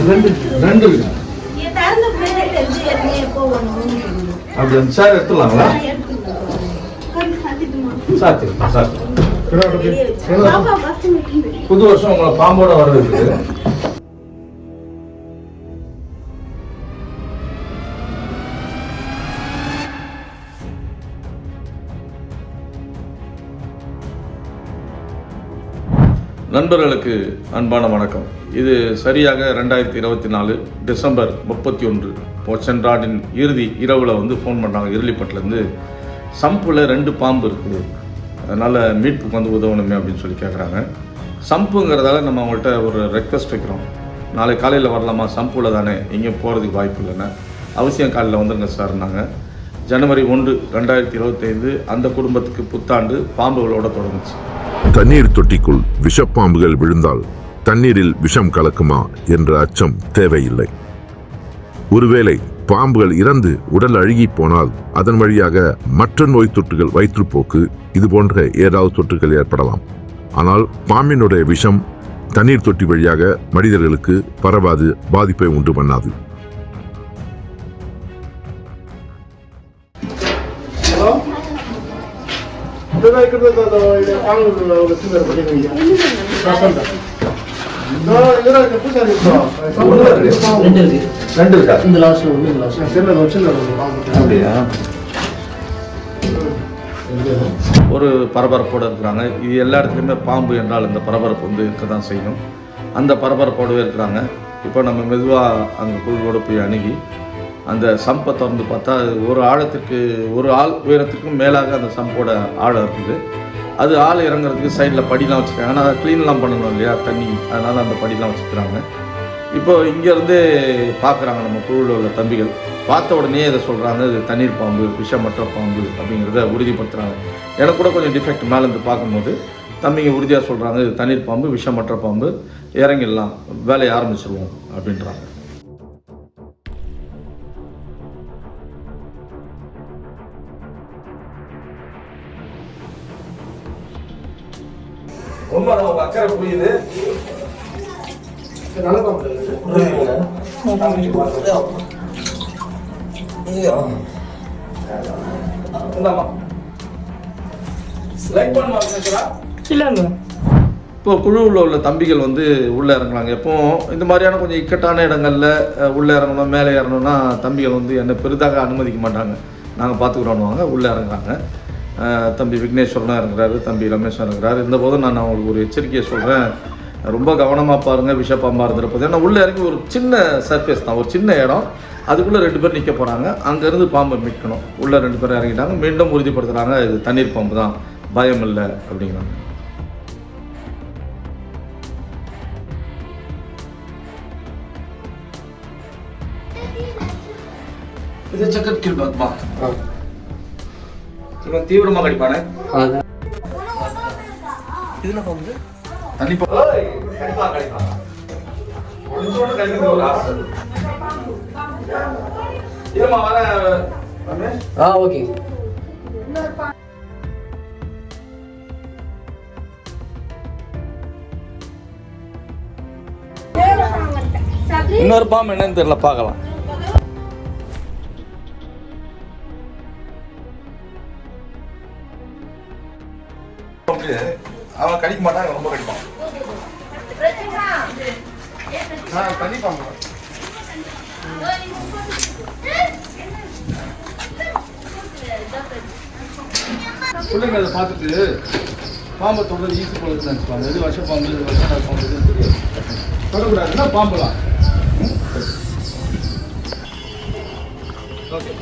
ரெண்டு இருக்கா? அப்படி சார் எடுத்துடலாங்களா? சாத்தி புது வருஷம் உங்களை பாம்போட வர்றதுக்கு நண்பர்களுக்கு அன்பான வணக்கம். இது சரியாக 2024 டிசம்பர் 31 சென்ற ஆண்டின் இறுதி இரவில் ஃபோன் பண்ணுறாங்க. இருளிப்பட்டிலேருந்து சம்பில் 2 பாம்பு இருக்குது, அதனால் மீட்புக்கு உதவணுமே அப்படின்னு சொல்லி கேட்குறாங்க. சம்புங்கிறதால நம்ம அவங்கள்ட்ட ஒரு ரெக்வஸ்ட் வைக்கிறோம். நாளை காலையில் வரலாமா? சம்புல தானே, எங்கேயும் போகிறதுக்கு வாய்ப்பு இல்லைன்னா அவசியம் காலையில் வந்துருங்க சார்னாங்க. ஜனவரி 1, 2025 அந்த குடும்பத்துக்கு புத்தாண்டு பாம்புகளோட தொடங்குச்சு. தண்ணீர் தொட்டிக்குள் விஷப்பாம்புகள் விழுந்தால் தண்ணீரில் விஷம் கலக்குமா என்ற அச்சம் தேவையில்லை. ஒருவேளை பாம்புகள் இறந்து உடல் அழுகி போனால் அதன் வழியாக மற்ற நோய் தொற்றுகள், வயிற்றுப்போக்கு, இது போன்ற ஏதாவது தொற்றுகள் ஏற்படலாம். ஆனால் பாம்பினுடைய விஷம் தண்ணீர் தொட்டி வழியாக மனிதர்களுக்கு பரவாது, பாதிப்பை உண்டு பண்ணாது. ஒரு பரபரப்போடு இருக்கிறாங்க. இது எல்லா இடத்துலையுமே பாம்பு என்றால் இந்த பரபரப்பு இருக்க தான் செய்யும். அந்த பரபரப்போடவே இருக்கிறாங்க. இப்போ நம்ம மெதுவாக அந்த குழுவோடு போய் அணுகி அந்த சம்பை திறந்து பார்த்தா ஒரு ஆழத்திற்கு, ஒரு ஆள் உயரத்துக்கும் மேலாக அந்த சம்போட ஆழம் இருக்குது. அது ஆள் இறங்குறதுக்கு சைடில் படிலாம் வச்சுருக்காங்க. ஆனால் அதை க்ளீன்லாம் பண்ணணும் இல்லையா, தண்ணி, அதனால் அந்த படிலாம் வச்சுக்கிறாங்க. இப்போ இங்கேருந்து பார்க்குறாங்க நம்ம குழுவில் உள்ள தம்பிகள். பார்த்த உடனே இதை சொல்கிறாங்க, இது தண்ணீர் பாம்பு, விஷமற்ற பாம்பு அப்படிங்கிறத உறுதிப்படுத்துகிறாங்க. எனக்கு கூட கொஞ்சம் டிஃபெக்ட் மேலேருந்து பார்க்கும்போது தம்பிங்க உறுதியாக சொல்கிறாங்க, இது தண்ணீர் பாம்பு, விஷமற்ற பாம்பு, இறங்கிடலாம், வேலையை ஆரம்பிச்சிருவோம் அப்படின்றாங்க. ரொம்ப நம்ம அக்கறை புரியுது. இப்போ குழுவில் உள்ள தம்பிகள் உள்ளே இறங்குறாங்க. எப்போவும் இந்த மாதிரியான கொஞ்சம் இக்கட்டான இடங்களில் உள்ளே இறங்கணும், மேலே ஏறணும்னா தம்பிகள் என்னை பெரிதாக அனுமதிக்க மாட்டாங்க. நாங்கள் பார்த்துக்குறோன்னுவாங்க. உள்ளே இறங்குறாங்க. தம்பி விக்னேஸ்வரனாக இருக்கிறாரு, தம்பி ரமேஷ் இருக்கிறாரு. இருந்தபோதும் நான் அவங்களுக்கு ஒரு எச்சரிக்கையை சொல்கிறேன், ரொம்ப கவனமாக பாருங்கள், விஷப்பாம்பாக இருந்துருப்போது. ஏன்னா உள்ளே இறங்கி ஒரு சின்ன சர்ஃபேஸ் தான், ஒரு சின்ன இடம், அதுக்குள்ளே 2 பேர் நிற்க போகிறாங்க. அங்கேருந்து பாம்பை மீட்கணும். உள்ளே 2 பேர் இறங்கிட்டாங்க. மீண்டும் உறுதிப்படுத்துகிறாங்க, இது தண்ணீர் பாம்பு தான், பயம் இல்லை அப்படிங்கிறாங்க. இது சக்கர் கில் பாத்மா இவன் தீவிரமா கடிப்பானே. இதுல வந்து தண்ணி கடிப்பா கடிப்பான். ஒளிஞ்சோட கடிக்கிறது ஒரு ஆசை. இதுமா வர ஓகே. இன்னொரு பாம்பு என்னன்னு தெரியல, பார்க்கலாம். அவன் கடிக்க மாட்டான், ரொம்ப கடிப்பான். கண்டிப்பாங்க பிள்ளைங்க அதை பார்த்துட்டு பாம்பை தொடர்ந்து ஈஸி போல நினைச்சுப்பாங்க. எது வருஷ பாம்பு, இது வருஷம் பாம்பு தெரியாது. தொடக்கூடாதுன்னா பாம்புலாம். ஓகே.